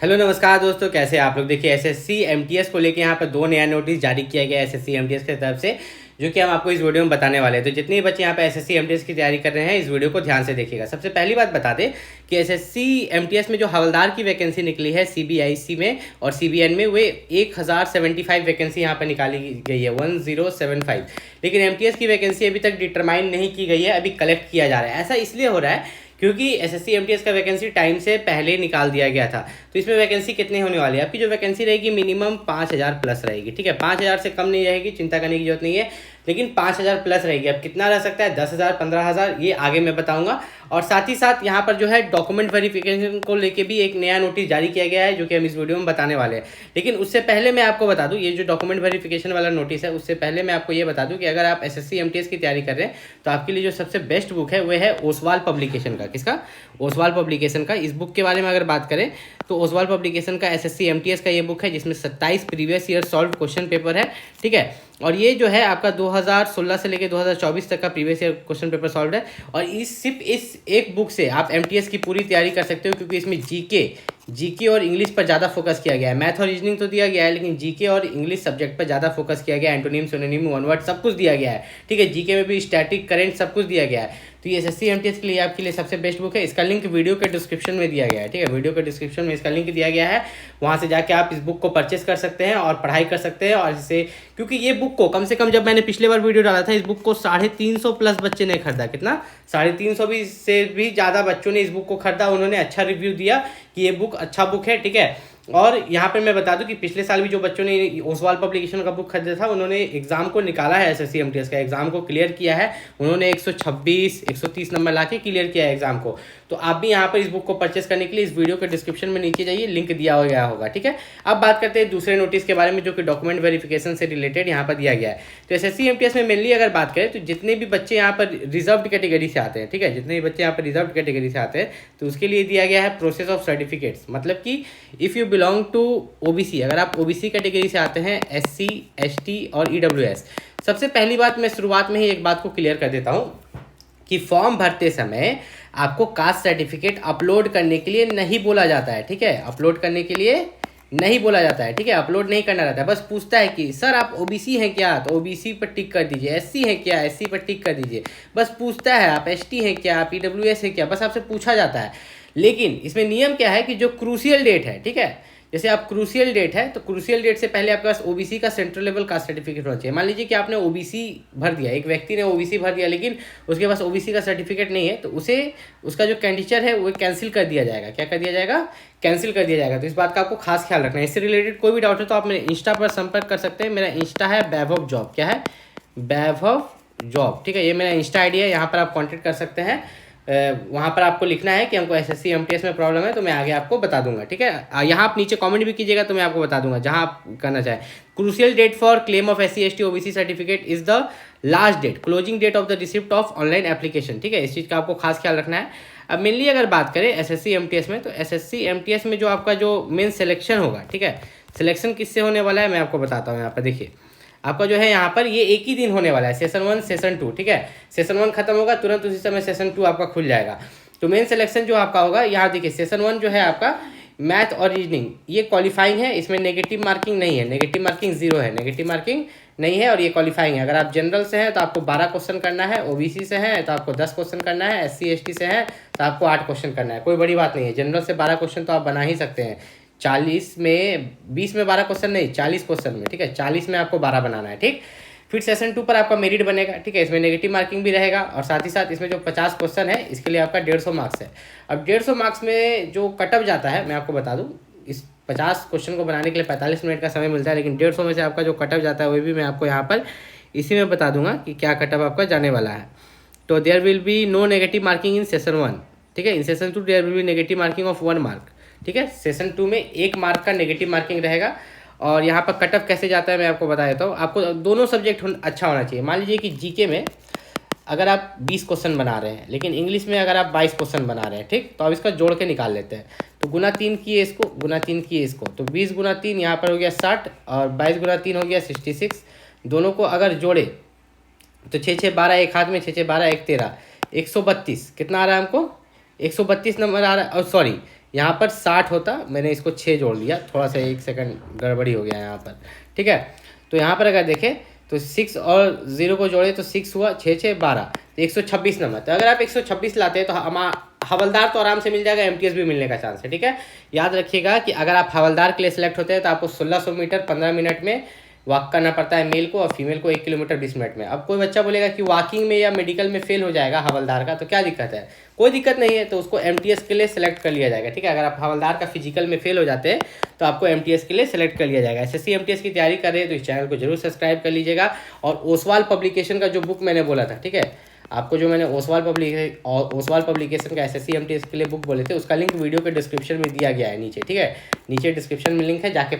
Hello नमस्कार दोस्तों, कैसे हैं आप लोग। देखिए एसएससी एमटीएस को लेके यहाँ पर दो नया नोटिस जारी किया गया है एसएससी एमटीएस की तरफ से, जो कि हम आपको इस वीडियो में बताने वाले हैं। तो जितने बच्चे यहाँ पे एसएससी एमटीएस की तैयारी कर रहे हैं, इस वीडियो को ध्यान से देखिएगा। सबसे पहली बात बता दें कि एसएससी एमटीएस में जो हवलदार की वैकेंसी निकली है सीबीआईसी में और सीबीएन में, वे 1075 वैकेंसी यहाँ पर निकाली गई है, 1075। लेकिन एमटीएस की वैकेंसी अभी तक डिटरमाइन नहीं की गई है, अभी कलेक्ट किया जा रहा है। ऐसा इसलिए हो रहा है क्योंकि एसएससी एमटीएस का वैकेंसी टाइम से पहले निकाल दिया गया था। तो इसमें वैकेंसी कितनी होने वाली है, आपकी जो वैकेंसी रहेगी मिनिमम 5000 प्लस रहेगी। ठीक है, 5000 से कम नहीं रहेगी, चिंता करने की जरूरत नहीं है, लेकिन 5000 प्लस रहेगी। अब कितना रह सकता है, 10,000, 15,000, ये आगे मैं बताऊंगा। और साथ ही साथ यहाँ पर जो है डॉक्यूमेंट वेरिफिकेशन को लेके भी एक नया नोटिस जारी किया गया है, जो कि हम इस वीडियो में बताने वाले हैं। लेकिन उससे पहले मैं आपको बता दूं, ये जो डॉक्यूमेंट वेरिफिकेशन वाला नोटिस है, उससे पहले मैं आपको ये बता दूं कि अगर आप एसएससी एमटीएस की तैयारी कर रहे हैं तो आपके लिए जो सबसे बेस्ट बुक है वो है ओसवाल पब्लिकेशन का। किसका? ओसवाल पब्लिकेशन का। इस बुक के बारे में अगर बात करें तो ओसवाल पब्लिकेशन का एसएससी एमटीएस का ये बुक है, जिसमें 27 previous year solve question paper है। ठीक है, और ये जो है आपका 2016 से लेकर 2024 तक का previous year question paper solve है। और सिर्फ इस एक बुक से आप एमटीएस की पूरी तैयारी कर सकते हो, क्योंकि इसमें जीके और इंग्लिश पर ज़्यादा फोकस किया गया है। मैथ और रीजनिंग तो दिया गया है, लेकिन जीके और इंग्लिश सब्जेक्ट पर ज़्यादा फोकस किया गया है। एंटोनिम, सिनोनिम, वन वर्ड सब कुछ दिया गया है। ठीक है, जीके में भी स्टैटिक, करंट सब कुछ दिया गया है। तो ये एसएससी एमटीएस के लिए आपके लिए सबसे बेस्ट बुक है। इसका लिंक वीडियो के डिस्क्रिप्शन में दिया गया है। ठीक है, वीडियो के डिस्क्रिप्शन में इसका लिंक दिया गया है, वहाँ से जाके आप इस बुक को परचेस कर सकते हैं और पढ़ाई कर सकते हैं। और इसे, क्योंकि ये बुक को कम से कम, जब मैंने पिछले बार वीडियो डाला था, इस बुक को 350 प्लस बच्चे ने खरीदा। कितना? 350 भी से भी ज़्यादा बच्चों ने इस बुक को खरीदा। उन्होंने अच्छा रिव्यू दिया कि ये बुक अच्छा बुक है। ठीक है, और यहाँ पे मैं बता दूं कि पिछले साल भी जो बच्चों ने ओसवाल पब्लिकेशन का बुक खरीदा था, उन्होंने एग्जाम को निकाला है, एसएससी एमटीएस का एग्जाम को क्लियर किया है। उन्होंने 126, 130 नंबर लाके क्लियर किया है एग्जाम को। तो आप भी यहाँ पर इस बुक को परचेस करने के लिए इस वीडियो के डिस्क्रिप्शन में नीचे जाइए, लिंक दिया गया होगा। ठीक है, अब बात करते हैं दूसरे नोटिस के बारे में, जो कि डॉक्यूमेंट वेरिफिकेशन से रिलेटेड यहाँ पर दिया गया है। तो एसएससी एमटीएस में मेनली अगर बात करें तो जितने भी बच्चे यहाँ पर रिजर्व कैटेगरी से आते हैं, ठीक है, जितने भी बच्चे यहाँ पर रिजर्व कैटेगरी से आते हैं, तो उसके लिए दिया गया है प्रोसेस ऑफ सर्टिफिकेट्स। मतलब कि if you belong to OBC, अगर आप ओबीसी कैटेगरी से आते हैं, एससी, एसटी और ईडब्ल्यूएस, सबसे पहली बात मैं शुरुआत में ही एक बात को क्लियर कर देता हूँ कि फॉर्म भरते समय आपको कास्ट सर्टिफिकेट अपलोड करने के लिए नहीं बोला जाता है। ठीक है, अपलोड करने के लिए नहीं बोला जाता है। ठीक है, अपलोड नहीं करना रहता है। बस पूछता है कि सर आप ओबीसी हैं क्या, तो ओबीसी पर टिक कर दीजिए। एससी हैं क्या, एससी पर टिक कर दीजिए। बस पूछता है आप एसटी हैं क्या, आप ईडब्ल्यूएस हैं क्या, बस आपसे पूछा जाता है। लेकिन इसमें नियम क्या है कि जो क्रूशियल डेट है, ठीक है, जैसे आप क्रूशियल डेट है, तो क्रूशियल डेट से पहले आपके पास ओबीसी का सेंट्रल लेवल कास्ट सर्टिफिकेट होना चाहिए। मान लीजिए कि आपने ओबीसी भर दिया, एक व्यक्ति ने ओबीसी भर दिया, लेकिन उसके पास ओबीसी का सर्टिफिकेट नहीं है, तो उसे उसका जो कैंडिडेचर है वो कैंसिल कर दिया जाएगा। क्या कर दिया जाएगा? कैंसिल कर दिया जाएगा। तो इस बात का आपको खास ख्याल रखना है। इससे रिलेटेड कोई भी डाउट है तो आप मेरे इंस्टा पर संपर्क कर सकते हैं। मेरा इंस्टा है वैभव जॉब। क्या है? वैभव जॉब। ठीक है, ये मेरा इंस्टा आईडी है, यहाँ पर आप कॉन्टेक्ट कर सकते हैं। वहाँ पर आपको लिखना है कि हमको एसएससी एमटीएस में प्रॉब्लम है, तो मैं आगे आपको बता दूंगा। ठीक है, यहाँ आप नीचे कमेंट भी कीजिएगा तो मैं आपको बता दूंगा जहाँ आप करना चाहें। Crucial date for claim of SC ST OBC certificate is the last date, closing date of the receipt of online application. ठीक है, इस चीज़ का आपको खास ख्याल रखना है। अब मेनली अगर बात करें एसएससी एमटीएस में, तो एसएससी एमटीएस में जो आपका जो मेन सिलेक्शन होगा, ठीक है, सिलेक्शन किससे होने वाला है मैं आपको बताता हूँ। यहाँ पर देखिए, आपका जो है यहाँ पर ये एक ही दिन होने वाला है, सेशन 1 सेशन 2। ठीक है, सेशन 1 खत्म होगा तुरंत उसी समय सेशन 2 आपका खुल जाएगा। तो मेन सिलेक्शन जो आपका होगा, यहाँ देखिए, सेशन 1 जो है आपका मैथ और रीजनिंग, ये क्वालिफाइंग है, इसमें नेगेटिव मार्किंग नहीं है, नेगेटिव मार्किंग 0 है, नेगेटिव मार्किंग नहीं है, और ये क्वालिफाइंग है। अगर आप जनरल से हैं तो आपको 12 क्वेश्चन करना है, ओबीसी से हैं तो आपको 10 क्वेश्चन करना है, एससी एसटी से हैं तो आपको 8 क्वेश्चन करना है। कोई बड़ी बात नहीं है, जनरल से 12 क्वेश्चन तो आप बना ही सकते हैं। 40 में 20 में 12 क्वेश्चन नहीं, 40 क्वेश्चन में। ठीक है, 40 में आपको 12 बनाना है। ठीक, फिर सेशन 2 पर आपका मेरिट बनेगा। ठीक है, इसमें नेगेटिव मार्किंग भी रहेगा, और साथ ही साथ इसमें जो 50 क्वेश्चन है, इसके लिए आपका 150 मार्क्स है। अब 150 मार्क्स में जो कटअप जाता है, मैं आपको बता दूं, इस 50 क्वेश्चन को बनाने के लिए 45 मिनट का समय मिलता है, लेकिन 150 में से आपका जो कटअप जाता है वो भी मैं आपको यहाँ पर इसी में बता दूंगा कि क्या कटअप आपका जाने वाला है। तो there will be no negative marking in session 1। ठीक है, in session 2 there will be negative marking of 1 mark. ठीक है, सेशन 2 में 1 मार्क का नेगेटिव मार्किंग रहेगा। और यहाँ पर कटअप कैसे जाता है मैं आपको बता देता हूँ। आपको दोनों सब्जेक्ट अच्छा होना चाहिए। मान लीजिए कि जीके में अगर आप 20 क्वेश्चन बना रहे हैं, लेकिन इंग्लिश में अगर आप 22 क्वेश्चन बना रहे हैं, ठीक, तो अब इसका जोड़ के निकाल लेते हैं। तो गुना 3 किए इसको, गुना 3 किए इसको, तो 20 गुना 3 यहाँ पर हो गया 60, और 22 गुना 3 हो गया 66। दोनों को अगर जोड़े तो 6 6 12, एक हाथ में 6 6 12 1 13, 132 कितना आ रहा है हमको? 132 नंबर आ रहा है, और सॉरी यहाँ पर 60 होता, मैंने इसको 6 जोड़ दिया, थोड़ा सा 1 सेकंड गड़बड़ी हो गया यहाँ पर, ठीक है। तो यहाँ पर अगर देखें तो 6 और 0 को जोड़े तो 6 हुआ, 6 6 12, तो 126 नंबर। तो अगर आप 126 लाते हैं तो हवलदार तो आराम से मिल जाएगा, एमटीएस भी मिलने का चांस है, ठीक है। याद रखिएगा कि अगर आप हवलदार के लिए सेलेक्ट होते हैं तो आपको 1600 मीटर 15 मिनट में वॉक करना पड़ता है मेल को, और फीमेल को 1 किलोमीटर 20 मिनट में। अब कोई बच्चा बोलेगा कि वॉकिंग में या मेडिकल में फेल हो जाएगा हवलदार का, तो क्या दिक्कत है? कोई दिक्कत नहीं है, तो उसको एमटीएस के लिए सेलेक्ट कर लिया जाएगा, ठीक है। अगर आप हवलदार का फिजिकल में फेल हो जाते हैं तो आपको एमटीएस के लिए सेलेक्ट कर लिया जाएगा। एसएससी एमटीएस की तैयारी कर रहे हैं तो इस चैनल को जरूर सब्सक्राइब कर लीजिएगा। और ओसवाल पब्लिकेशन का जो बुक मैंने बोला था, ठीक है, आपको जो मैंने ओसवाल पब्लिकेशन का एसएससी एमटीएस के लिए बुक बोले थे, उसका लिंक वीडियो के डिस्क्रिप्शन में दिया गया है नीचे, ठीक है। नीचे डिस्क्रिप्शन में लिंक है, जाके